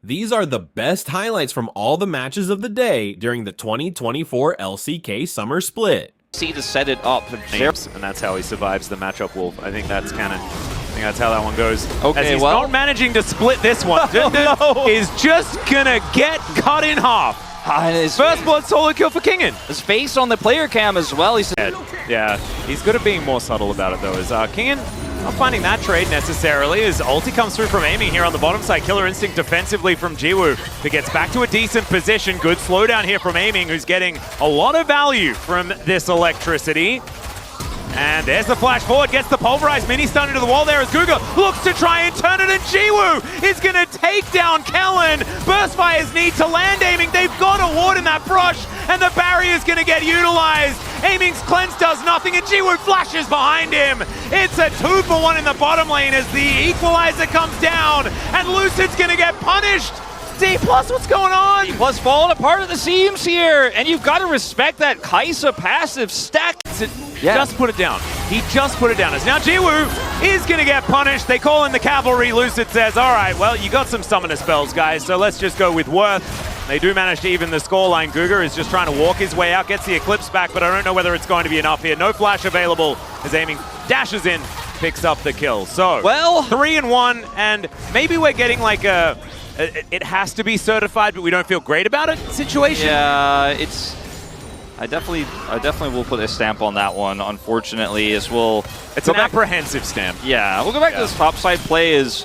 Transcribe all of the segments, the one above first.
These are the best highlights from all the matches of the day during the 2024 LCK Summer Split. See to set it up. And that's how he survives the matchup, Wolf. I think that's canon. I think that's how that one goes. Okay, as he's well, not managing to split this one. Dundun is just gonna get cut in half. First blood solo kill for Kingen. His face on the player cam as well. He said, yeah, he's good at being more subtle about it though. Is Kingen not finding that trade necessarily as ulti comes through from aiming here on the bottom side. Killer instinct defensively from Jiwoo, who gets back to a decent position. Good slowdown here from aiming, who's getting a lot of value from this electricity. And there's the flash forward, gets the pulverized mini stun into the wall there as Guga looks to try and turn it, and Jiwoo is going to take down Kellen. Burst Fires need to land aiming. They've got a ward in that brush, and the barrier is going to get utilized. Aiming's cleanse does nothing, and Jiwoo flashes behind him. It's a 2-for-1 in the bottom lane as the equalizer comes down, and Lucid's going to get punished. Dplus, what's going on? Dplus falling apart at the seams here, and you've got to respect that Kaisa passive stack. Just put it down. He just put it down. As now Jiwoo is going to get punished. They call in the cavalry. Lucid says, all right, well, you got some summoner spells, guys, so let's just go with Worth. They do manage to even the scoreline. Guga is just trying to walk his way out, gets the Eclipse back, but I don't know whether it's going to be enough here. No flash available as aiming dashes in, picks up the kill. So, well, 3-1, and maybe we're getting like a it has to be certified, but we don't feel great about it situation. Yeah, it's... I definitely will put a stamp on that one, unfortunately, as we'll... It's an apprehensive stamp. Yeah, we'll go back to this topside play as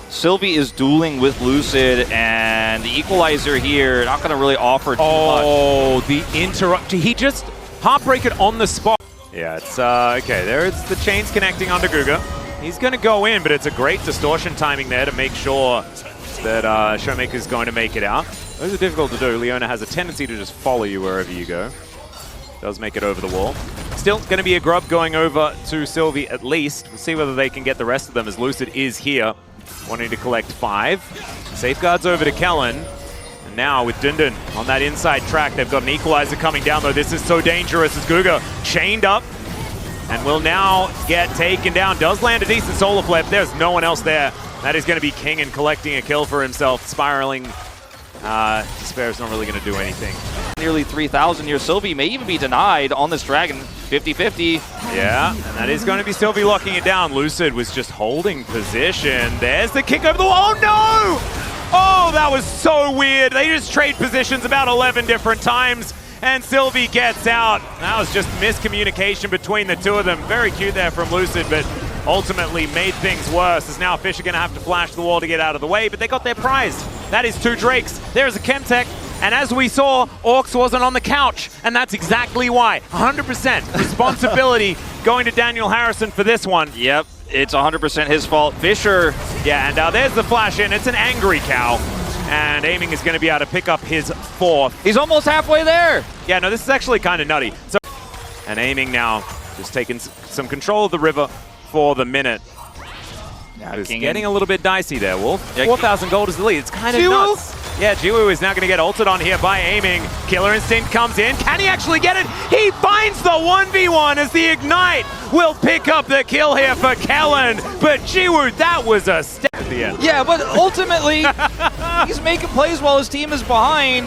Sylvie is dueling with Lucid, and the equalizer here, not going to really offer too much. Oh, the interrupt. He just heartbreak it on the spot. Yeah, it's, okay, there's the chains connecting onto Guga. He's going to go in, but it's a great distortion timing there to make sure that Showmaker's going to make it out. Those are difficult to do. Leona has a tendency to just follow you wherever you go. Does make it over the wall. Still going to be a grub going over to Sylvie at least. We'll see whether they can get the rest of them as Lucid is here, wanting to collect 5. Safeguards over to Kellen. And now with Dundun on that inside track, they've got an equalizer coming down though. This is so dangerous as Guga chained up and will now get taken down. Does land a decent solar flip. There's no one else there. That is going to be Kingen collecting a kill for himself. Spiraling. Despair's not really going to do anything. Nearly 3,000 here. Sylvie may even be denied on this Dragon. 50-50. Yeah, and that is going to be Sylvie locking it down. Lucid was just holding position. There's the kick over the wall. Oh, no! Oh, that was so weird. They just trade positions about 11 different times, and Sylvie gets out. That was just miscommunication between the two of them. Very cute there from Lucid, but ultimately made things worse, as now Fish are going to have to flash the wall to get out of the way, but they got their prize. That is 2 Drakes. There's a Chemtech, and as we saw, Orcs wasn't on the couch, and that's exactly why. 100% responsibility going to Daniel Harrison for this one. Yep, it's 100% his fault. Fisher. Yeah, and there's the flash in. It's an angry cow, and aiming is going to be able to pick up his 4th. He's almost halfway there. Yeah, no, this is actually kind of nutty. So, and aiming now, just taking some control of the river for the minute. Yeah, it's getting a little bit dicey there, Wolf. Yeah, 4,000 gold is the lead. It's kind of nuts. Yeah, Jiwoo is now going to get ulted on here by aiming. Killer Instinct comes in. Can he actually get it? He finds the 1v1 as the Ignite will pick up the kill here for Kellen. But Jiwoo, that was a step at the end. Yeah, but ultimately, he's making plays while his team is behind.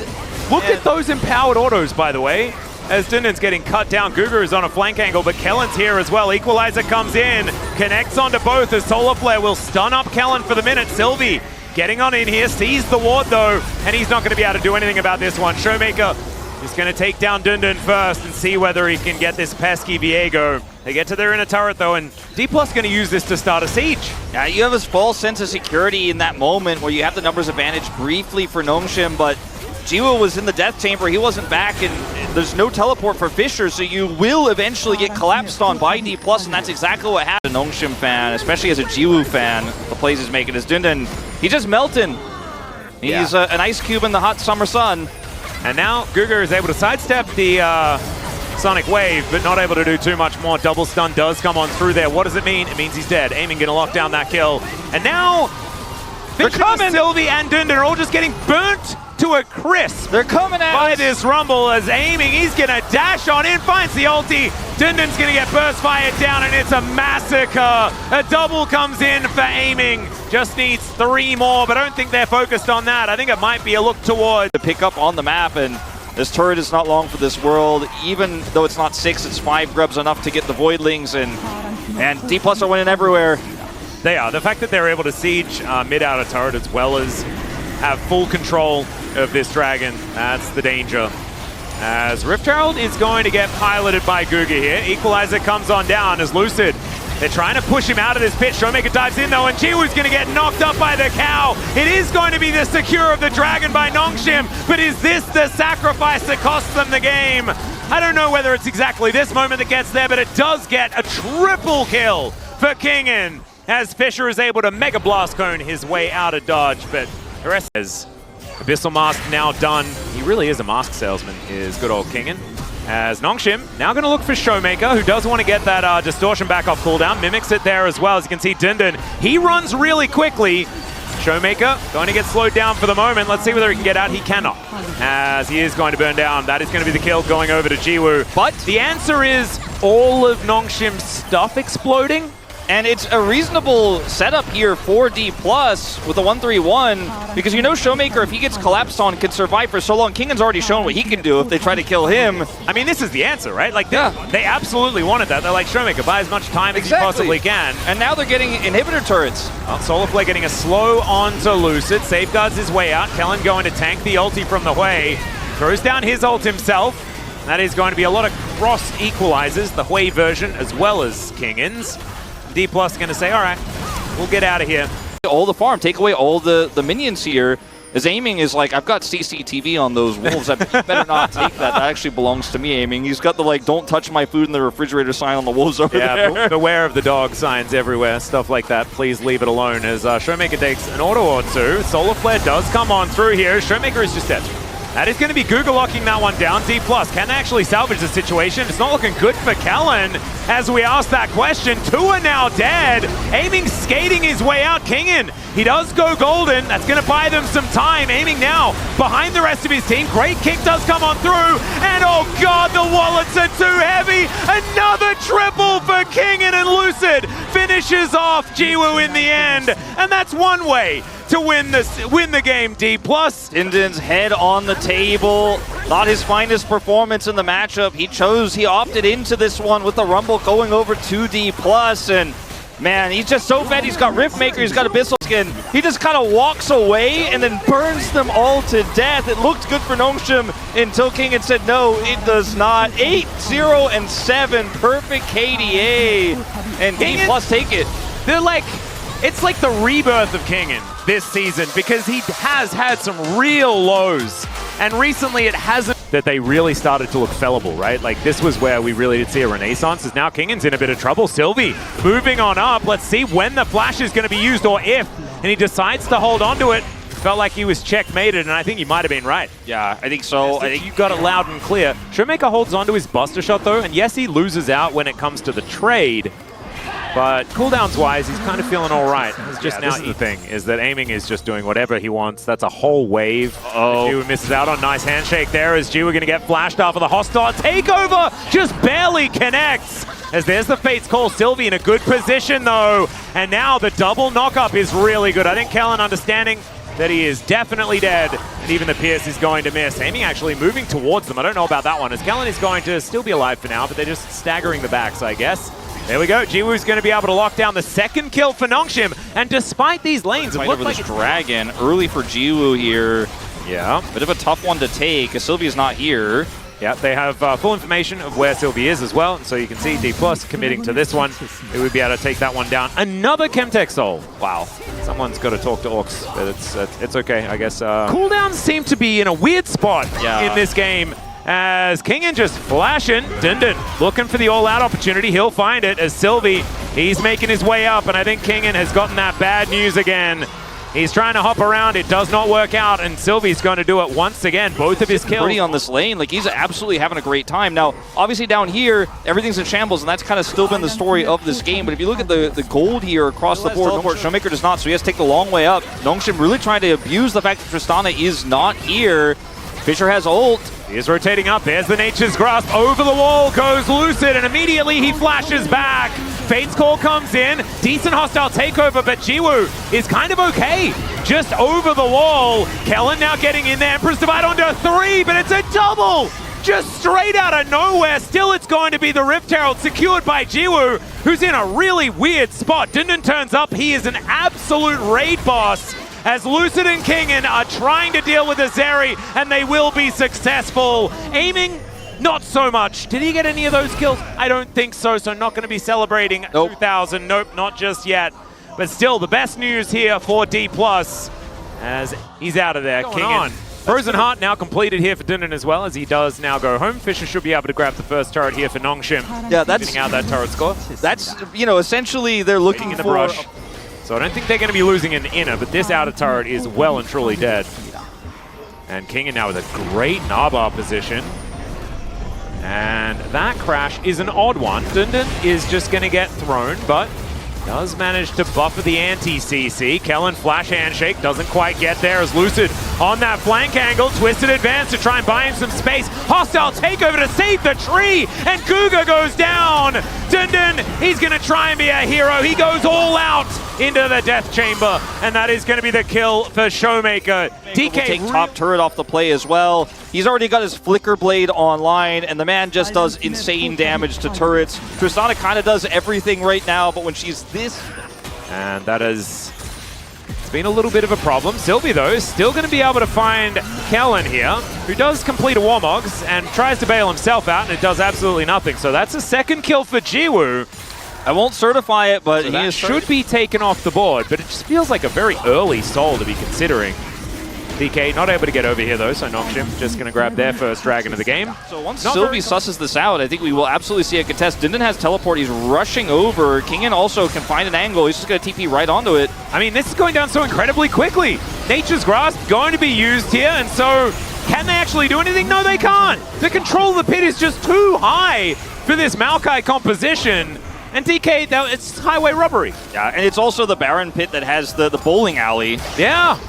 Look at those empowered autos, by the way. As Dundun's getting cut down, Guga is on a flank angle, but Kellen's here as well. Equalizer comes in, connects onto both as Solar Flare will stun up Kellen for the minute. Sylvie getting on in here, sees the ward though, and he's not going to be able to do anything about this one. Showmaker is going to take down Dundun first and see whether he can get this pesky Viego. They get to their inner turret though, and Dplus going to use this to start a siege. Yeah, you have this false sense of security in that moment where you have the numbers advantage briefly for Nongshim, but Jiwoo was in the death chamber, he wasn't back, and there's no teleport for Fisher, so you will eventually get collapsed on by Dplus, and that's exactly what happened. A Nongshim fan, especially as a Jiwoo fan, the plays he's making is Dundun. He's just melting. He's an ice cube in the hot summer sun. And now Guga is able to sidestep the Sonic Wave, but not able to do too much more. Double stun does come on through there. What does it mean? It means he's dead. Aiming going to lock down that kill. And now Fisher, Sylvie, and Dundun are all just getting burnt to to a crisp. They're coming at by us. this Rumble as aiming. He's going to dash on in, finds the ulti. Dundun's going to get burst fired down, and it's a massacre. A double comes in for aiming. Just needs 3 more, but I don't think they're focused on that. I think it might be a look toward to pick up on the map, and this turret is not long for this world. Even though it's not 6, it's 5 grubs enough to get the Voidlings, and Dplus are winning everywhere. They are. The fact that they're able to siege mid-outer turret as well as have full control of this dragon, that's the danger. As Rift Herald is going to get piloted by Guga here. Equalizer comes on down as Lucid. They're trying to push him out of this pit. Showmaker dives in though, and Jiwoo's going to get knocked up by the cow. It is going to be the secure of the dragon by Nongshim, but is this the sacrifice that costs them the game? I don't know whether it's exactly this moment that gets there, but it does get a triple kill for Kingen, as Fisher is able to Mega Blast Cone his way out of dodge, but the rest is Abyssal Mask now done. He really is a mask salesman, is good old Kingen. As Nongshim now going to look for Showmaker, who does want to get that distortion back off cooldown. Mimics it there as well. As you can see, Dundun, he runs really quickly. Showmaker going to get slowed down for the moment. Let's see whether he can get out. He cannot, as he is going to burn down. That is going to be the kill going over to Jiwoo. But the answer is all of Nongshim's stuff exploding. And it's a reasonable setup here for Dplus with a 1-3-1, because you know Showmaker, if he gets collapsed on, can survive for so long. Kingen's already shown what he can do if they try to kill him. I mean, this is the answer, right? Like, they absolutely wanted that. They're like, Showmaker, buy as much time as you possibly can. And now they're getting inhibitor turrets. Well, SolarFlare getting a slow onto Lucid, safeguards his way out. Kellen going to tank the ulti from the way. Throws down his ult himself. That is going to be a lot of cross equalizers, the Hui version as well as Kingen's. Dplus going to say, all right, we'll get out of here. All the farm, take away all the minions here. His aiming is like, I've got CCTV on those wolves. I better not take that. That actually belongs to me aiming. He's got the like, don't touch my food in the refrigerator sign on the wolves over there. Yeah, beware of the dog signs everywhere, stuff like that. Please leave it alone as Showmaker takes an auto or two. SolarFlare does come on through here. Showmaker is just dead. That is going to be Guga locking that one down. Dplus, can they actually salvage the situation? It's not looking good for Kellen as we ask that question. 2 are now dead. Aiming, skating his way out. Kingen, he does go golden. That's going to buy them some time. Aiming now behind the rest of his team. Great kick does come on through. And oh God, the wallets are too heavy. Another triple for Kingen, and Lucid finishes off Jiwoo in the end. And that's one way to win the game, Dplus. Dundun's head on the table. Not his finest performance in the matchup. He opted into this one with the Rumble going over to Dplus, and man, he's just so fed. He's got Riftmaker, he's got Abyssal Skin. He just kind of walks away and then burns them all to death. It looked good for Nongshim until Kingen said no, it does not. 8-0-7, perfect KDA, and Dplus take it. They're like, it's like the rebirth of Kingen this season, because he has had some real lows, and recently it hasn't. That they really started to look fellable, right? Like, this was where we really did see a renaissance, as now Kingen's in a bit of trouble. Sylvie moving on up. Let's see when the flash is going to be used, or if, and he decides to hold on to it. Felt like he was checkmated, and I think he might have been right. Yeah, I think so. I think you got it loud and clear. Showmaker holds onto his Buster Shot though, and yes, he loses out when it comes to the trade. But cooldowns-wise, he's kind of feeling all right. It's just now the thing, is that aiming is just doing whatever he wants. That's a whole wave. Jiwoo misses out on. Nice handshake there as Jiwoo going to get flashed after the hostile takeover. Just barely connects. As there's the Fate's Call. Sylvie in a good position, though. And now the double knock-up is really good. I think Kellen understanding that he is definitely dead, and even the Pierce is going to miss. Aiming actually moving towards them. I don't know about that one, as Kellen is going to still be alive for now, but they're just staggering the backs, I guess. There we go. Jiwoo's going to be able to lock down the second kill for Nongshim, and despite these lanes, it looks like this dragon early for Jiwoo here. Yeah, bit of a tough one to take, because Sylvia's not here. Yeah, they have full information of where Sylvie is as well, and so you can see Dplus committing to this one. He would be able to take that one down. Another Chemtech Soul. Wow. Someone's got to talk to Orcs, but it's okay, I guess. Cooldowns seem to be in a weird spot in this game, as Kingen just flashing. Dundun looking for the all-out opportunity. He'll find it as Sylvie, he's making his way up, and I think Kingen has gotten that bad news again. He's trying to hop around. It does not work out, and Sylvie's going to do it once again. Both of his kills. Pretty on this lane. Like, he's absolutely having a great time. Now, obviously down here, everything's in shambles, and that's kind of still been the story of this game. But if you look at the gold here across the board, Showmaker does not, so he has to take the long way up. Nongshim really trying to abuse the fact that Tristana is not here. Fisher has ult. He is rotating up. There's the Nature's Grasp. Over the wall goes Lucid, and immediately he flashes back. Fate's Call comes in. Decent hostile takeover, but Jiwoo is kind of okay. Just over the wall. Kellen now getting in there. Emperor's Divide onto 3, but it's a double! Just straight out of nowhere. Still, it's going to be the Rift Herald secured by Jiwoo, who's in a really weird spot. Dundun turns up. He is an absolute raid boss, as Lucid and Kingen are trying to deal with Azeri, and they will be successful. Aiming, not so much. Did he get any of those kills? I don't think so, so not going to be celebrating 2000. Nope, not just yet. But still, the best news here for Dplus, as he's out of there. Kingen. Frozen Heart now completed here for Dundun as well, as he does now go home. Fisher should be able to grab the first turret here for Nongshim. Yeah, that's getting out that turret score. That's, you know, essentially they're looking in the brush. So I don't think they're going to be losing an inner, but this outer turret is well and truly dead. And Kingen now with a great Nabar position. And that crash is an odd one. Dundun is just going to get thrown, but does manage to buffer the anti-CC. Kellen flash handshake, doesn't quite get there as Lucid on that flank angle. Twisted advance to try and buy him some space. Hostile takeover to save the tree, and Guga goes down. Dundun, he's going to try and be a hero. He goes all out into the death chamber, and that is going to be the kill for Showmaker. DK will take top turret off the play as well. He's already got his Flicker Blade online, and the man just does insane damage to turrets. Tristana kind of does everything right now, but when she's this... And that is... It's been a little bit of a problem. Sylvie, though, is still going to be able to find Kellen here, who does complete a Warmogs and tries to bail himself out, and it does absolutely nothing. So that's a second kill for Jiwoo. I won't certify it, but so he should be taken off the board, but it just feels like a very early soul to be considering. DK not able to get over here though, so Nongshim just going to grab their first dragon of the game. So once Sylvie susses this out, I think we will absolutely see a contest. Dundun has teleport, he's rushing over. Kingen also can find an angle, he's just going to TP right onto it. I mean, this is going down so incredibly quickly. Nature's Grasp going to be used here, and so can they actually do anything? No, they can't. The control of the pit is just too high for this Maokai composition. And DK, it's highway robbery. Yeah, and it's also the Baron pit that has the bowling alley. Yeah.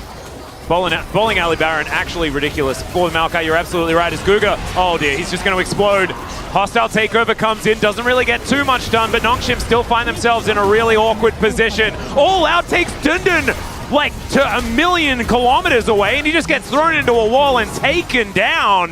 Bowling alley Baron, actually ridiculous for the Maokai. You're absolutely right. It's Guga. Oh dear, he's just going to explode. Hostile takeover comes in, doesn't really get too much done, but Nongshim still find themselves in a really awkward position. All out takes Dundun like to 1,000,000 kilometers away, and he just gets thrown into a wall and taken down.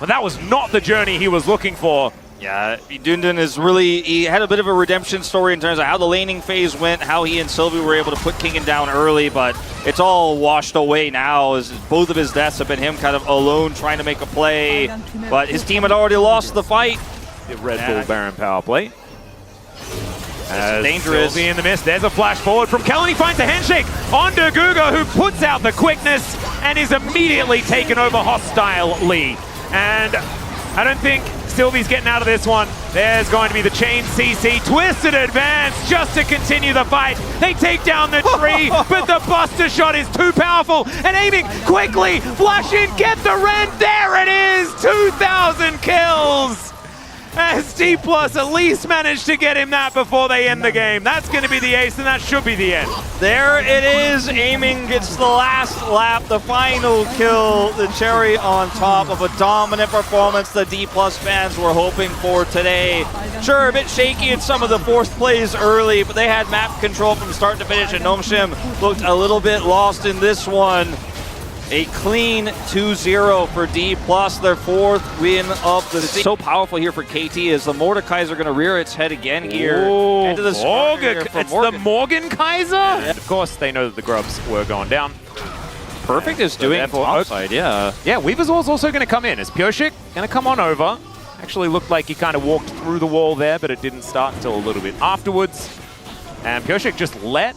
But that was not the journey he was looking for. Yeah, Dundun is really, he had a bit of a redemption story in terms of how the laning phase went, how he and Sylvie were able to put Kingen down early, but it's all washed away now as both of his deaths have been him kind of alone trying to make a play, but his team had already lost the fight. The Red Bull Baron power play. Dangerous. Sylvie in the mist, there's a flash forward from Kellen, he finds a handshake onto Guga, who puts out the quickness and is immediately taken over hostilely. And I don't think Sylvie's getting out of this one. There's going to be the chain CC. Twisted advance just to continue the fight. They take down the tree, but the buster shot is too powerful. And aiming quickly, flash in, get the rend. There it is, 2,000 kills. As Dplus at least managed to get him that before they end the game. That's going to be the ace, and that should be the end. There it is. Aiming gets the last lap, the final kill, the cherry on top of a dominant performance the Dplus fans were hoping for today. Sure, a bit shaky in some of the forced plays early, but they had map control from start to finish, and Nongshim looked a little bit lost in this one. A clean 2-0 for Dplus, their fourth win of the season. So powerful here for KT as the Mordekaiser going to rear its head again here. Into the it's the Morgan-Kaiser? Yeah. Of course, they know that the grubs were going down. Perfect is doing topside, yeah. Yeah, Weaver's Wall's also going to come in. Is Pyoshik going to come on over? Actually looked like he kind of walked through the wall there, but it didn't start until a little bit afterwards. And Pyoshik just let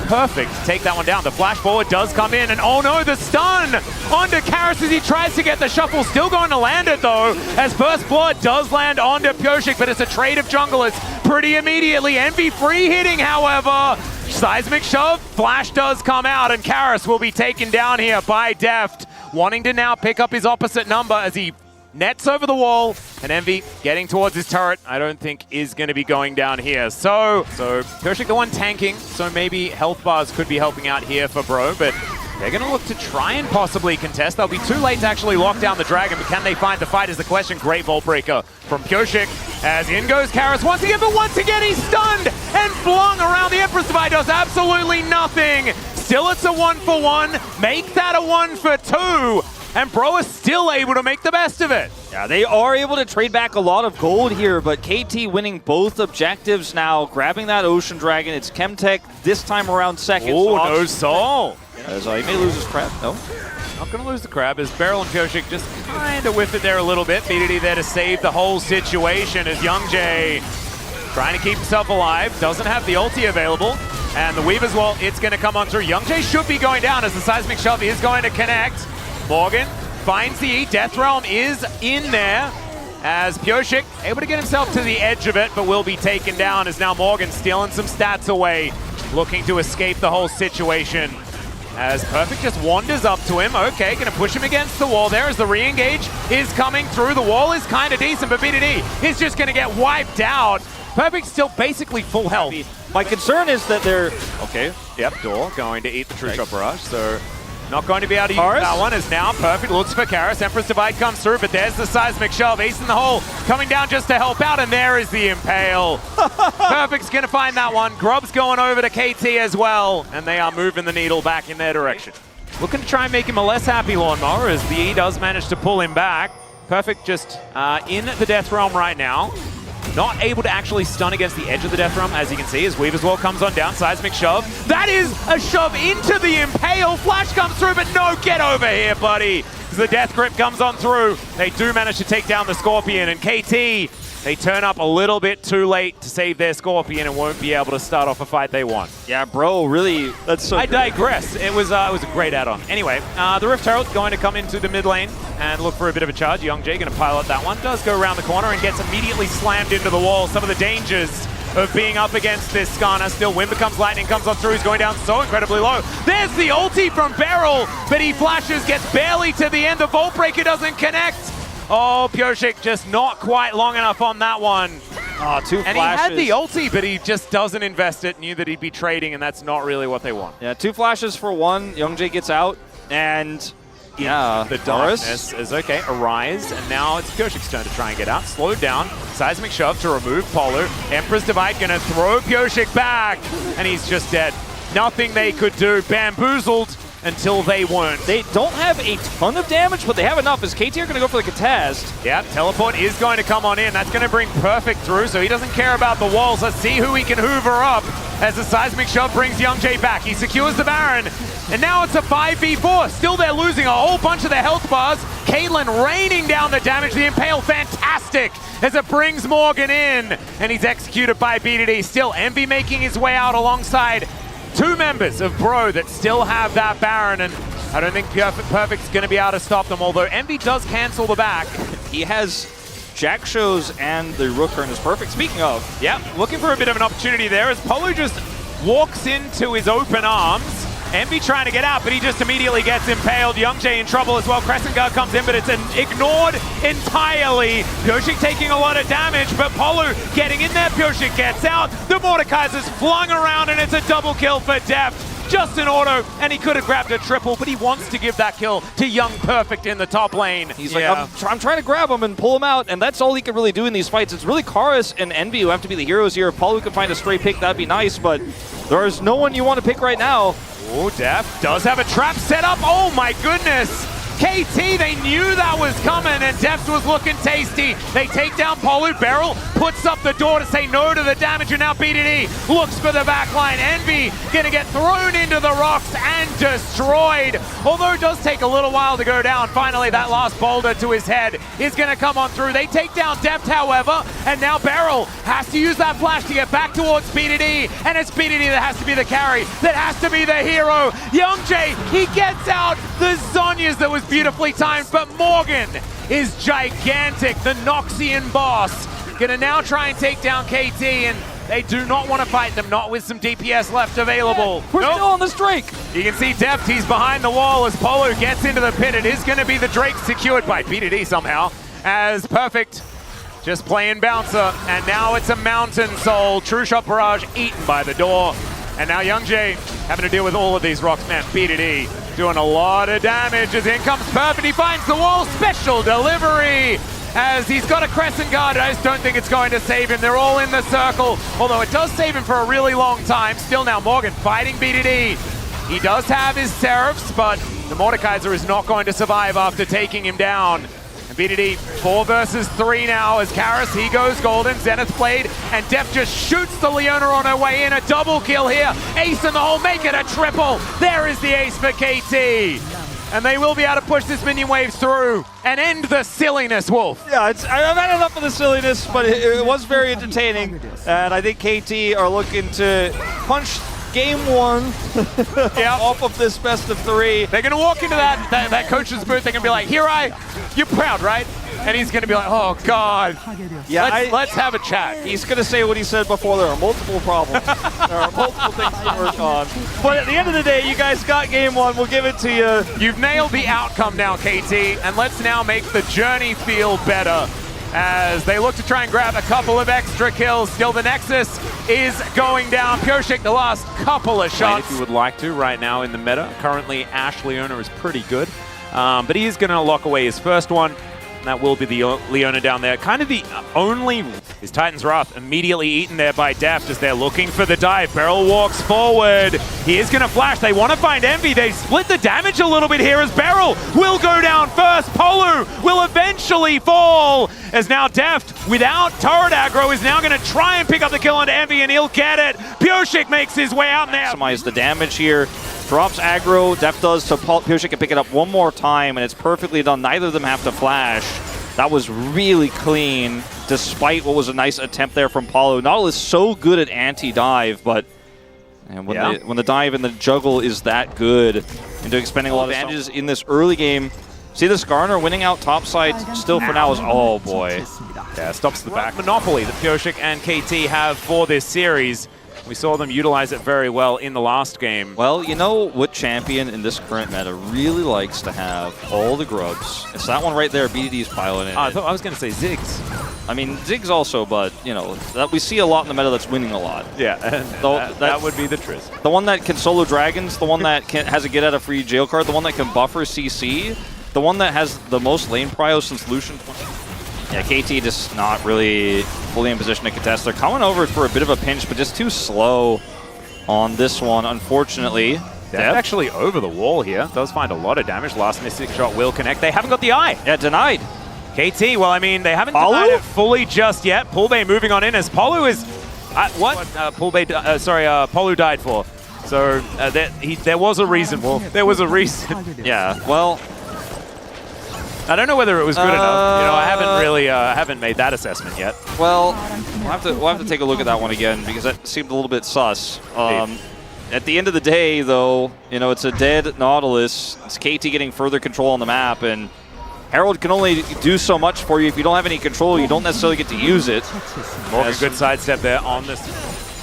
Perfect to take that one down. The flash forward does come in, and oh no, the stun onto Karis as he tries to get the shuffle. Still going to land it though, as First Blood does land onto Pyoshik, but it's a trade of junglers pretty immediately. Envy free hitting, however. Seismic shove, flash does come out, and Karis will be taken down here by Deft, wanting to now pick up his opposite number as he nets over the wall, and Envy getting towards his turret, I don't think is going to be going down here. So Pyrrhsic the one tanking, so maybe health bars could be helping out here for Bro, but they're going to look to try and possibly contest. They'll be too late to actually lock down the Dragon, but can they find the fight is the question. Great Vault Breaker from Pyrrhsic, as in goes Karis once again, but once again he's stunned and flung around. The Empress Divide does absolutely nothing. Still it's a 1-for-1, make that a 1-for-2. And Bro is still able to make the best of it. Yeah, they are able to trade back a lot of gold here, but KT winning both objectives now, grabbing that Ocean Dragon. It's Chemtech this time around second. Oh, no soul. As he may lose his crab, no? Not going to lose the crab as Beryl and Pyrrhsic just kind of whiff it there a little bit. BDD there to save the whole situation as Youngjae trying to keep himself alive. Doesn't have the ulti available. And the Weave as well, it's going to come on through. Youngjae should be going down as the Seismic Shove is going to connect. Morgan finds the E. Death Realm is in there as Pyrrhsic able to get himself to the edge of it, but will be taken down as now Morgan stealing some stats away, looking to escape the whole situation. As Perfect just wanders up to him. Okay, gonna push him against the wall there as the re-engage is coming through. The wall is kind of decent, but BDD is just gonna get wiped out. Perfect still basically full health. My concern is that they're... Okay, yep, Door going to eat the True Shot Barrage, so not going to be able to use that one as now Perfect looks for Karis. Empress Divide comes through, but there's the Seismic Shove. Ace in the hole coming down just to help out, and there is the Impale. Perfect's going to find that one. Grub's going over to KT as well, and they are moving the needle back in their direction. Looking to try and make him a less happy Lawnmower as the E does manage to pull him back. Perfect just in the Death Realm right now. Not able to actually stun against the edge of the Death Realm, as you can see, as Weave as well comes on down. Seismic Shove. That is a shove into the Impale. Flash comes through, but no, get over here, buddy. As the Death Grip comes on through, they do manage to take down the Scorpion, and KT, they turn up a little bit too late to save their Scorpion and won't be able to start off a fight they want. Yeah, Bro, really, that's so I great. digress. It was a great add-on. Anyway, the Rift Herald going to come into the mid lane and look for a bit of a charge. Youngjae going to pilot that one. Does go around the corner and gets immediately slammed into the wall. Some of the dangers of being up against this Skarner. Still, Wind becomes Lightning, comes on through. He's going down so incredibly low. There's the ulti from Beryl, but he flashes, gets barely to the end. The Vault Breaker doesn't connect. Oh, Pyrrhsic just not quite long enough on that one. Oh, two flashes. And he had the ulti, but he just doesn't invest it. Knew that he'd be trading, and that's not really what they want. Yeah, 2 flashes for 1. Youngjae gets out, and yeah, the darkness is okay. Arise, and now it's Pyrrhsic's turn to try and get out. Slowed down. Seismic Shove to remove Polu. Empress Divide gonna throw Pyrrhsic back, and he's just dead. Nothing they could do. Bamboozled until they weren't. They don't have a ton of damage, but they have enough as KT are going to go for the contest. Yeah, Teleport is going to come on in. That's going to bring Perfect through, so he doesn't care about the walls. Let's see who he can hoover up as the Seismic Shove brings Youngjae back. He secures the Baron, and now it's a 5v4. Still, they're losing a whole bunch of their health bars. Caitlyn raining down the damage. The Impale, fantastic, as it brings Morgan in, and he's executed by BDD. Still, Envy making his way out alongside 2 members of Bro that still have that Baron, and I don't think Perfect's going to be able to stop them, although Envy does cancel the back. He has Jack Shows and the Rooker in his Perfect. Speaking of, yeah, looking for a bit of an opportunity there as Polu just walks into his open arms. Envy trying to get out, but he just immediately gets impaled. Youngjae in trouble as well. Crescent Guard comes in, but it's ignored entirely. Pyrrhsic taking a lot of damage, but Polu getting in there. Pyrrhsic gets out. The Mordekaiser's flung around, and it's a double kill for Deft. Just an auto, and he could have grabbed a triple, but he wants to give that kill to Young Perfect in the top lane. He's like, I'm trying to grab him and pull him out, and that's all he can really do in these fights. It's really Karis and Envy who have to be the heroes here. If Polu can find a stray pick, that'd be nice, but there is no one you want to pick right now. Oh, Deft does have a trap set up. Oh my goodness. KT, they knew that was coming, and Deft was looking tasty. They take down Polu. Beryl puts up the door to say no to the damage, and now BDD looks for the backline. Envy gonna get thrown into the rocks and destroyed. Although it does take a little while to go down. Finally, that last boulder to his head is gonna come on through. They take down Deft, however, and now Beryl has to use that flash to get back towards BDD, and it's BDD that has to be the carry, that has to be the hero. Youngjae, he gets out the Zhonya's that was beautifully timed, but Morgan is gigantic. The Noxian boss gonna now try and take down KT, and They do not want to fight them, not with some DPS left available. We're still on this Drake. You can see Deft, he's behind the wall as Polo gets into the pit. It is going to be the Drake secured by BDD somehow, as Perfect just playing bouncer. And now it's a Mountain Soul. True Shot Barrage eaten by the door. And now Young J having to deal with all of these rocks. Man, BDD doing a lot of damage as in comes Perfect. He finds the wall. Special delivery as he's got a Crescent Guard. I just don't think it's going to save him. They're all in the circle, although it does save him for a really long time. Still now Morgan fighting BDD. He does have his Seraphs, but the Mordekaiser is not going to survive after taking him down. And BDD 4 versus 3 now as Karis, he goes golden, Zenith Blade, and Deft just shoots the Leona on her way in. A double kill here. Ace in the hole, make it a triple. There is the ace for KT. And they will be able to push this minion wave through and end the silliness, Wolf. Yeah, I've had enough of the silliness, but it was very entertaining. And I think KT are looking to punch game 1 off of this best of 3. They're going to walk into that coach's booth. They're going to be like, Hirai, you're proud, right? And he's going to be like, oh, God. Yeah, let's have a chat. He's going to say what he said before. There are multiple problems. There are multiple things to work on. But at the end of the day, you guys got game 1. We'll give it to you. You've nailed the outcome now, KT. And let's now make the journey feel better as they look to try and grab a couple of extra kills. Still, the Nexus is going down. Pyoshik, the last couple of shots. If you would like to right now in the meta. Currently, Ash Leona is pretty good. But he is going to lock away his first one. And that will be the Leona down there. Kind of the only is Titan's Wrath immediately eaten there by Deft as they're looking for the dive. Beryl walks forward. He is going to flash. They want to find Envy. They split the damage a little bit here as Beryl will go down first. Polu will eventually fall as now Deft, without turret aggro, is now going to try and pick up the kill onto Envy, and he'll get it. Pyoshik makes his way out there. Maximize the damage here. Drops aggro, Deft does, so Pyoshik can pick it up one more time, and it's perfectly done. Neither of them have to flash. That was really clean, despite what was a nice attempt there from Paulo. Nautil is so good at anti-dive, but when the dive and the juggle is that good, into expending a lot of advantages in this early game. See the Skarner winning out topside still for now is, oh boy. Yeah, stops the back monopoly that Pyoshik and KT have for this series. We saw them utilize it very well in the last game. Well, you know what champion in this current meta really likes to have all the grubs? It's that one right there, BDD's piloting it. I was going to say Ziggs. I mean, Ziggs also, but, you know, that we see a lot in the meta that's winning a lot. Yeah, that would be the truth. The one that can solo dragons, the one that has a get-out-of-free jail card, the one that can buffer CC, the one that has the most lane prio since Lucian. Yeah, KT just not really fully in position to contest. They're coming over for a bit of a pinch, but just too slow on this one, unfortunately. They're actually over the wall here. Does find a lot of damage. Last Mystic Shot will connect. They haven't got the eye. Yeah, denied. KT, well, I mean, they haven't denied it fully just yet. Pulbay moving on in as Polu is... Polu died for. So there was a reason, Wolf. There was a reason. Yeah, well... I don't know whether it was good enough. You know, I haven't made that assessment yet. Well, we'll have to take a look at that one again because that seemed a little bit sus. At the end of the day, though, you know, it's a dead Nautilus. It's KT getting further control on the map, and Herald can only do so much for you. If you don't have any control, you don't necessarily get to use it. Morgan, good sidestep there on this.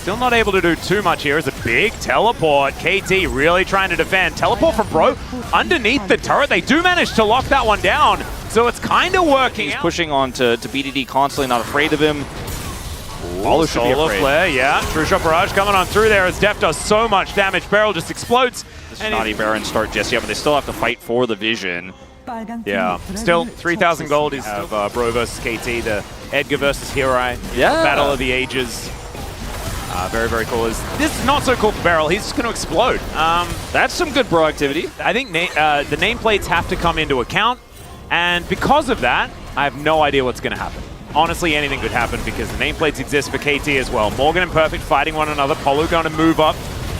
Still not able to do too much here. It's a big teleport. KT really trying to defend. Teleport from Bro underneath the turret. They do manage to lock that one down. So it's kind of working. He's pushing on to BDD constantly, not afraid of him. Solar Flare, yeah. True Shot Barrage coming on through there as Deft does so much damage. Beryl just explodes. This is not a Baron start just yet, but they still have to fight for the vision. Yeah, still 3,000 gold is Bro versus KT, the Edgar versus Hirai. Yeah. Battle of the Ages. Very, very cool. This is not so cool for Beryl. He's just going to explode. That's some good bro activity. I think the nameplates have to come into account, and because of that, I have no idea what's going to happen. Honestly, anything could happen because the nameplates exist for KT as well. Morgan and Perfect fighting one another. Polu going to move up,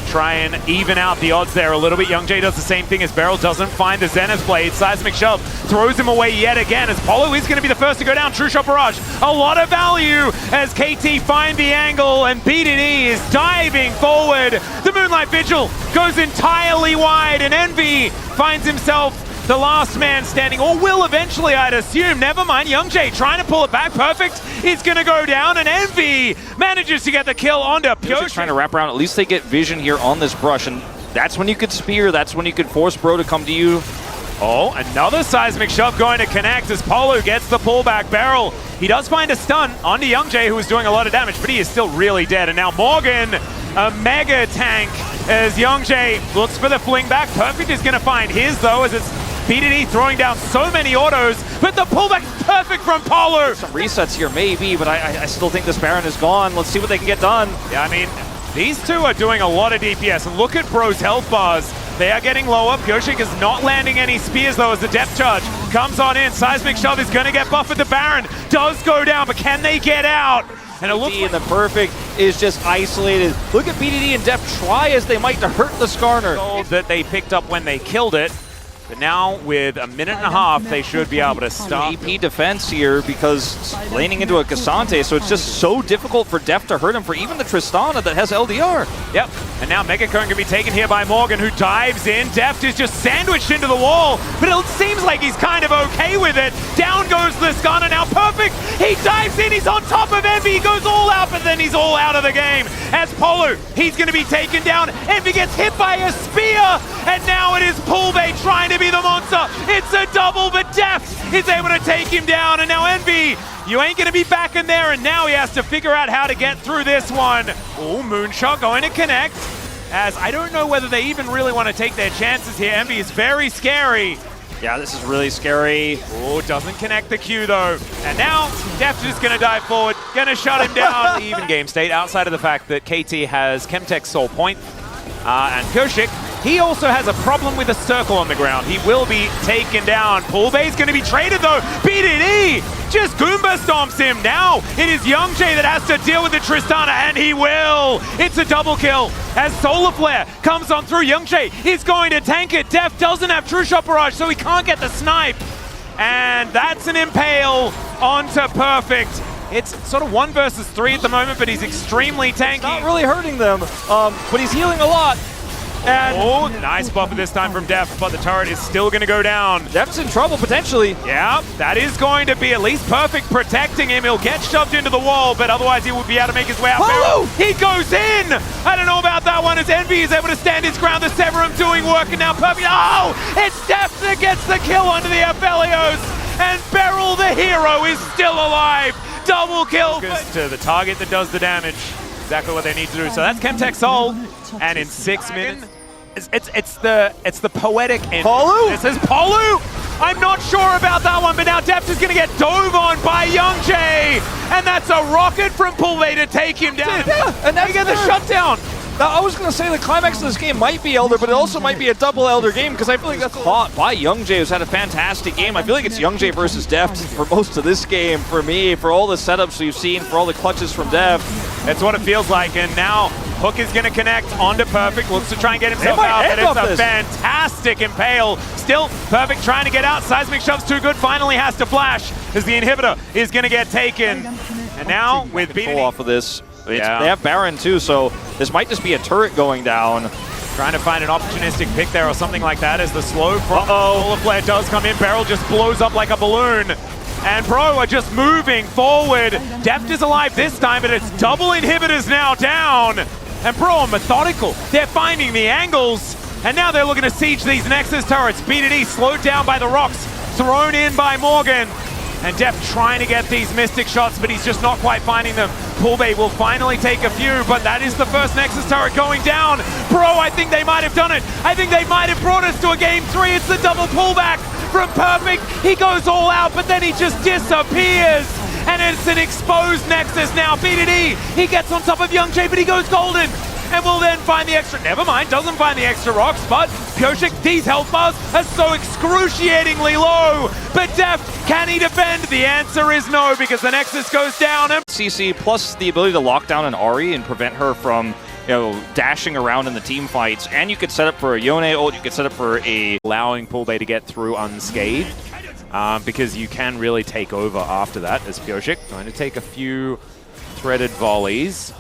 try and even out the odds there a little bit. Young J does the same thing as Beryl doesn't find the Zenith Blade. Seismic Shove throws him away yet again as Polu is going to be the first to go down. True Shot Barrage, a lot of value as KT find the angle and BDD is diving forward. The Moonlight Vigil goes entirely wide and Envy finds himself the last man standing, or will eventually, I'd assume. Never mind, Youngjae trying to pull it back. Perfect is going to go down, and Envy manages to get the kill onto Pyoshik. Trying to wrap around. At least they get vision here on this brush, and that's when you could spear. That's when you could force Bro to come to you. Oh, another seismic shove going to connect as Polo gets the pullback barrel. He does find a stun onto Youngjae, who is doing a lot of damage, but he is still really dead. And now Morgan, a mega tank, as Youngjae looks for the fling back. Perfect is going to find his, though, as it's BDD throwing down so many autos, but the pullback is perfect from Polo. Some resets here, maybe, but I still think this Baron is gone. Let's see what they can get done. Yeah, I mean, these two are doing a lot of DPS, and look at Bro's health bars. They are getting lower. Pyoshik is not landing any spears, though, as the depth charge comes on in. Seismic Shove is going to get buffed. The Baron does go down, but can they get out? And it looks like the Perfect is just isolated. Look at BDD and Def try as they might to hurt the Skarner. That they picked up when they killed it. But now, with a minute and a half, they should be able to stop. AP defense here because laning into a Cassante, so it's just so difficult for Def to hurt him for even the Tristana that has LDR. Yep, and now Megacone can be taken here by Morgan, who dives in. Deft is just sandwiched into the wall, but it seems like he's kind of okay with it. Down goes the Skarner, now Perfect. He dives in, he's on top of Envy, he goes all out, but then he's all out of the game. As Polo, he's going to be taken down. Envy gets hit by a spear, and now it is Poolbay trying to be the monster. It's a double, but Def is able to take him down, and now Envy, you ain't gonna be back in there, and now he has to figure out how to get through this one. Oh, Moonshot going to connect, as I don't know whether they even really want to take their chances here. Envy is very scary. Yeah, this is really scary. Oh, doesn't connect the Q though. And now, Def's just gonna dive forward, gonna shut him down. Even game state, outside of the fact that KT has Chemtech's Soul Point, and Pyoshik, he also has a problem with a circle on the ground. He will be taken down. Poolbay's going to be traded though. BDD just Goomba stomps him. Now it is Youngjae that has to deal with the Tristana, and he will. It's a double kill as Solar Flare comes on through. Youngjae is going to tank it. Def doesn't have True Shot Barrage, so he can't get the snipe. And that's an impale onto Perfect. It's sort of 1 versus 3 at the moment, but he's extremely tanky. Not really hurting them, but he's healing a lot. And oh, nice buffer this time from Def, but the turret is still going to go down. Def's in trouble, potentially. Yeah, that is going to be at least Perfect protecting him. He'll get shoved into the wall, but otherwise he will be able to make his way out. He goes in! I don't know about that one, as Envy is able to stand his ground. The Severum doing work, and now Perfect. Oh! It's Def that gets the kill onto the Aphelios, and Beryl, the hero, is still alive. Double kill to the target that does the damage. Exactly what they need to do. So that's Chemtech Soul, and in 6 minutes, it's the poetic end. Palu? This is Palu. I'm not sure about that one, but now Deft is going to get dove on by Youngjae, and that's a rocket from Poolbay to take him down. Yeah, and now you get the shutdown. Now, I was going to say the climax of this game might be Elder, but it also might be a double Elder game, because I feel like that's caught by Youngjae, who's had a fantastic game. I feel like it's Youngjae versus Deft for most of this game, for me, for all the setups we've seen, for all the clutches from Deft. That's what it feels like, and now Hook is going to connect onto Perfect, looks to try and get himself out, and it's a fantastic impale. Still, Perfect trying to get out. Seismic Shove's too good, finally has to flash, as the inhibitor is going to get taken. And now, with BDD off of this, they have Baron too, so this might just be a turret going down. Trying to find an opportunistic pick there or something like that as the slow from Solar Flare does come in. Beryl just blows up like a balloon. And Bro are just moving forward. Deft is alive this time, but it's double inhibitors now down. And Bro are methodical. They're finding the angles. And now they're looking to siege these Nexus turrets. BDD slowed down by the rocks, thrown in by Morgan. And Def trying to get these Mystic shots, but he's just not quite finding them. Poolbay will finally take a few, but that is the first Nexus turret going down. Bro, I think they might have done it. I think they might have brought us to a game 3. It's the double pullback from Perfect. He goes all out, but then he just disappears. And it's an exposed Nexus now. BDD, he gets on top of Youngjae, but he goes golden. And will then find the extra, never mind, doesn't find the extra rocks, but Pyoshik, these health bars are so excruciatingly low. But Def, can he defend? The answer is no, because the Nexus goes down. And CC plus the ability to lock down an Ahri and prevent her from, dashing around in the team fights. And you could set up for a Yone ult, you could set up for a... allowing Poolbay to get through unscathed, because you can really take over after that as Pyoshik. Going to take a few threaded volleys.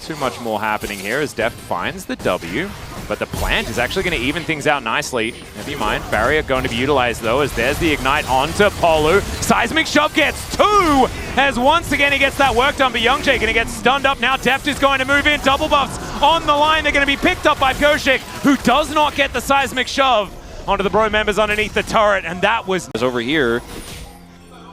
Too much more happening here as Deft finds the W, But the plant is actually going to even things out nicely. Never mind. Barrier going to be utilized though, as there's the ignite onto Polu. Seismic Shove gets 2, as once again he gets that work done, but Youngjae going to get stunned up now. Deft is going to move in. Double buffs on the line. They're going to be picked up by Pyoshik, who does not get the Seismic Shove onto the Bro members underneath the turret, and that was over here.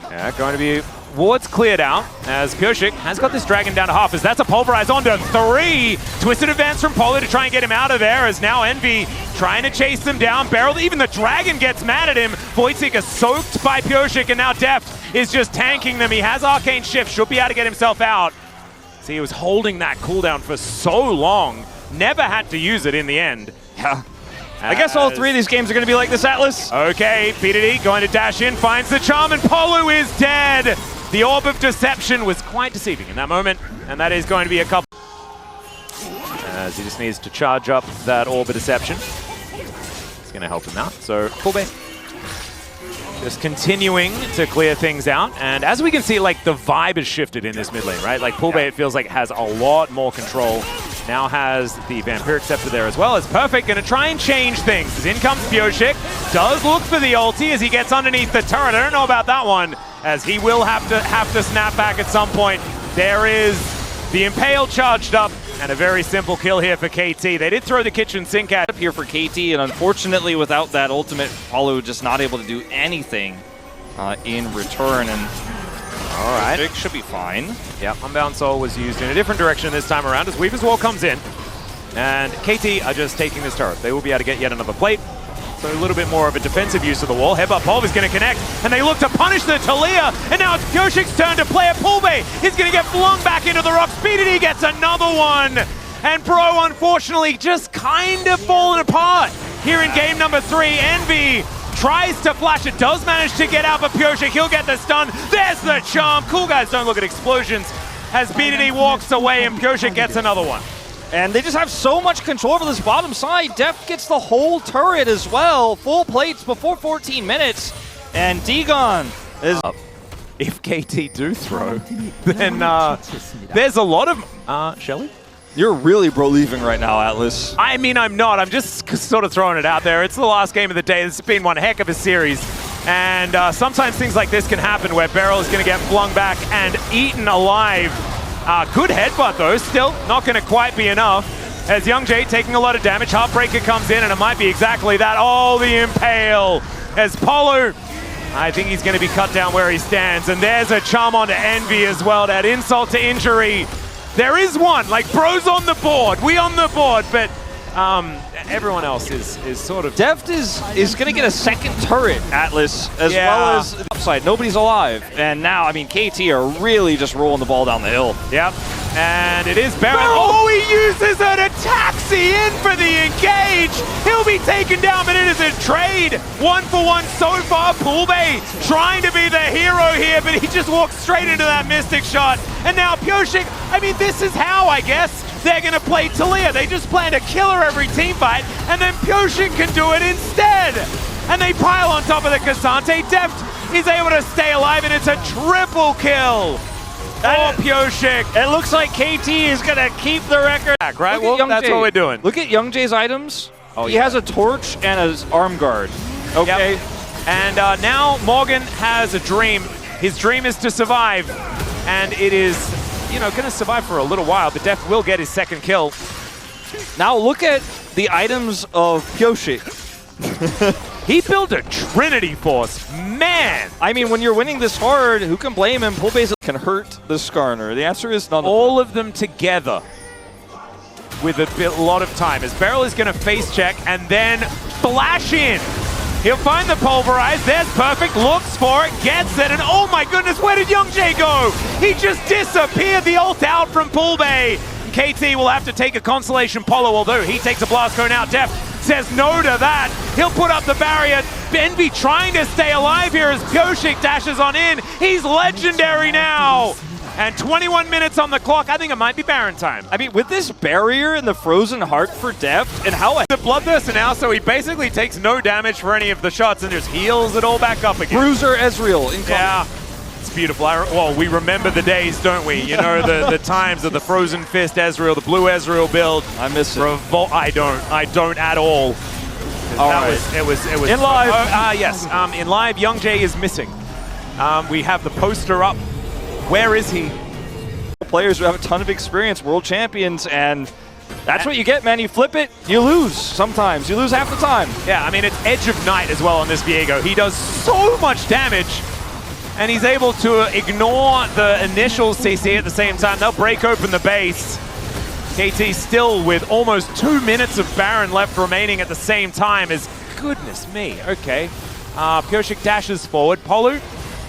Yeah, going to be wards cleared out, as Pyoshik has got this dragon down to half, as that's a pulverize onto 3. Twisted advance from Polo to try and get him out of there, as now Envy trying to chase them down. Barrel, even the dragon gets mad at him. Voidseeker soaked by Pyoshik, and now Deft is just tanking them. He has Arcane Shift, should be able to get himself out. See, he was holding that cooldown for so long, never had to use it in the end. Yeah. I guess all 3 of these games are going to be like this, Atlas. Okay, PDD going to dash in, finds the charm, and Polu is dead. The Orb of Deception was quite deceiving in that moment, and that is going to be a couple. As he just needs to charge up that Orb of Deception. It's going to help him out, so full base. Just continuing to clear things out, and as we can see, like, the vibe has shifted in this mid lane, right? Like, Poolbay, it feels like, has a lot more control. Now has the Vampiric Scepter there as well. As Perfect going to try and change things. As in comes Pyoshik, does look for the ulti as he gets underneath the turret. I don't know about that one, as he will have to snap back at some point. There is the Impale charged up, and a very simple kill here for KT. They did throw the kitchen sink at here for KT, and unfortunately without that ultimate, Paulo just not able to do anything in return, and all right, it should be fine. Yep, Unbound Soul was used in a different direction this time around, as Weaver's Wall comes in, and KT are just taking this turret. They will be able to get yet another plate, so a little bit more of a defensive use of the wall. Headbutt Pulv is going to connect, and they look to punish the Talia, and now it's Pyoshik's turn to play it. Pulve is going to get flung back into the rocks. PDD gets another one, and Bro unfortunately just kind of falling apart here in game number 3. Envy tries to flash it, does manage to get out, but Pyoshik, he'll get the stun. There's the charm. Cool guys don't look at explosions, as PDD walks away, and Pyoshik gets another one. And they just have so much control over this bottom side. Deft gets the whole turret as well. Full plates before 14 minutes. And Dagon is up. If KT do throw, then there's a lot of... Shelly? You're really bro-leaving right now, Atlas. I mean, I'm not. I'm just sort of throwing it out there. It's the last game of the day. This has been one heck of a series. And sometimes things like this can happen, where Beryl is going to get flung back and eaten alive. Good headbutt though, still not going to quite be enough, as Youngjae taking a lot of damage. Heartbreaker comes in, and it might be exactly that. Oh, the Impale, as Polo, I think he's going to be cut down where he stands, and there's a charm onto Envy as well. That insult to injury. There is one, like, Bro's on the board, we on the board, but everyone else is sort of... Deft is going to get a second turret, Atlas, as well as the upside. Nobody's alive. And now, I mean, KT are really just rolling the ball down the hill. Yep. And it is Baron. Oh, he uses an taxi in for the engage. He'll be taken down, but it is a trade. 1-for-1 so far. Poolbay trying to be the hero here, but he just walks straight into that Mystic shot. And now Pyoshik, I mean, this is how, I guess, they're going to play Talia. They just plan to kill her every team fight, and then Pyoshik can do it instead. And they pile on top of the Cassante. Deft is able to stay alive, and it's a triple kill for Pyoshik. It looks like KT is going to keep the record. Right? Well, that's what we're doing. Look at Youngjae's items. Oh, he has a torch and his arm guard. Okay. Yep. And now Morgan has a dream. His dream is to survive, and it is, you know, going to survive for a little while, but Deft will get his second kill. Now look at the items of Pyoshik. He built a Trinity Force, man! I mean, when you're winning this hard, who can blame him? Poolbase can hurt the Skarner. The answer is none. All of them together with a lot of time, as Beryl is going to face check and then flash in. He'll find the Pulverize. There's Perfect. Looks for it. Gets it. And oh my goodness, where did Youngjae go? He just disappeared. The ult out from Poolbay. KT will have to take a Constellation Polo, although he takes a Blast Cone out. Deft says no to that. He'll put up the barrier. Envy trying to stay alive here as Pyoshik dashes on in. He's legendary now. And 21 minutes on the clock. I think it might be Baron time. I mean, with this barrier and the Frozen Heart for Deft, and how the Bloodthirster now, so he basically takes no damage for any of the shots and just heals it all back up again. Bruiser Ezreal in yeah. it's beautiful. Well, we remember the days, don't we? You know, the times of the Frozen Fist Ezreal, the Blue Ezreal build. I miss it. I don't at all. All that right. it was in live. Yes, in live, Young Jay is missing. We have the poster up. Where is he? Players who have a ton of experience, world champions, and that's what you get, man. You flip it, you lose sometimes. You lose half the time. Yeah, I mean, it's Edge of Night as well on this Viego. He does so much damage, and he's able to ignore the initial CC at the same time. They'll break open the base. KT still with almost 2 minutes of Baron left remaining at the same time. Goodness me, okay. Pyoshik dashes forward. Polu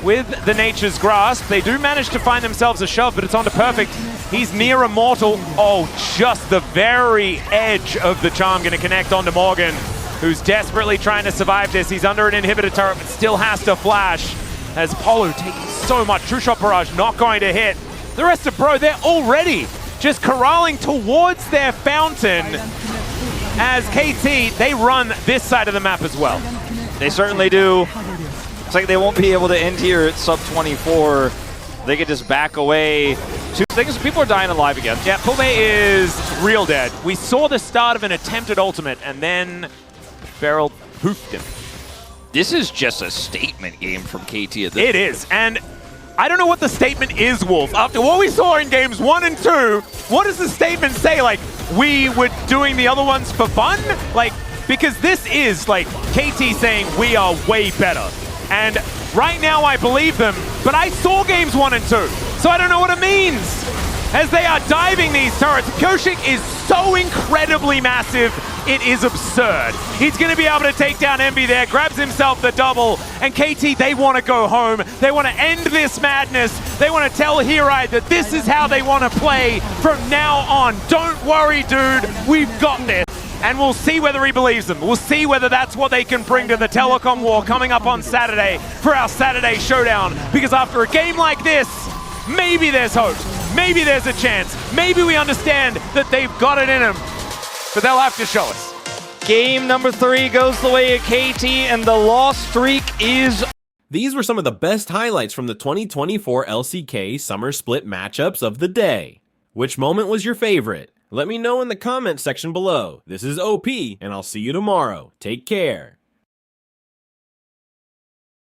with the Nature's Grasp. They do manage to find themselves a shove, but it's onto Perfect. He's near immortal. Oh, just the very edge of the charm going to connect onto Morgan, who's desperately trying to survive this. He's under an inhibitor turret, but still has to flash. As Polu taking so much. True Shot Barrage not going to hit. The rest of Bro, they're already just corralling towards their fountain. As KT, they run this side of the map as well. They certainly do. Looks like they won't be able to end here at sub 24. They could just back away. Two things, people are dying alive again. Yeah, Pume is real dead. We saw the start of an attempted ultimate, and then Beryl poofed him. This is just a statement game from KT at this. It is, and I don't know what the statement is, Wolf. After what we saw in games 1 and 2, what does the statement say? Like, we were doing the other ones for fun? Like, because this is like KT saying we are way better. And right now I believe them, but I saw games 1 and 2, so I don't know what it means. As they are diving these turrets, Pyoshik is so incredibly massive, it is absurd. He's going to be able to take down Envy there, grabs himself the double, and KT, they want to go home. They want to end this madness. They want to tell Hirai that this is how they want to play from now on. Don't worry, dude, we've got this. And we'll see whether he believes them. We'll see whether that's what they can bring to the telecom war coming up on Saturday for our Saturday showdown. Because after a game like this, maybe there's hope. Maybe there's a chance. Maybe we understand that they've got it in them. But they'll have to show us. Game number 3 goes the way of KT, and the loss streak is... These were some of the best highlights from the 2024 LCK Summer Split matchups of the day. Which moment was your favorite? Let me know in the comments section below. This is OP, and I'll see you tomorrow. Take care.